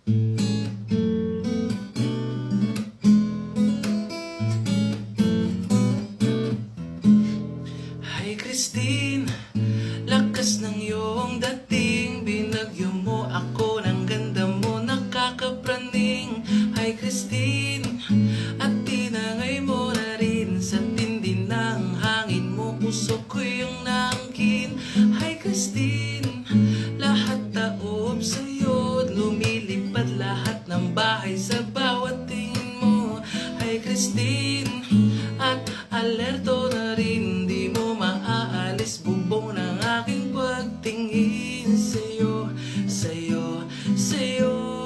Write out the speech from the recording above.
Hi Christine, lakas ng iyong dating. Binagyo mo ako ng ganda mo, nakakapraning. Hi Christine, at tinangay mo na rin sa tindi ng hangin mo, puso ko yung naangkin. Hi Christine, lahat taob sa'yo, lumilipad lahat ng bahay sa bawat tingin mo. Hi Christine, at alerto na rin, di mo maaalis bubong ng aking pagtingin sa'yo, sa'yo, sa'yo.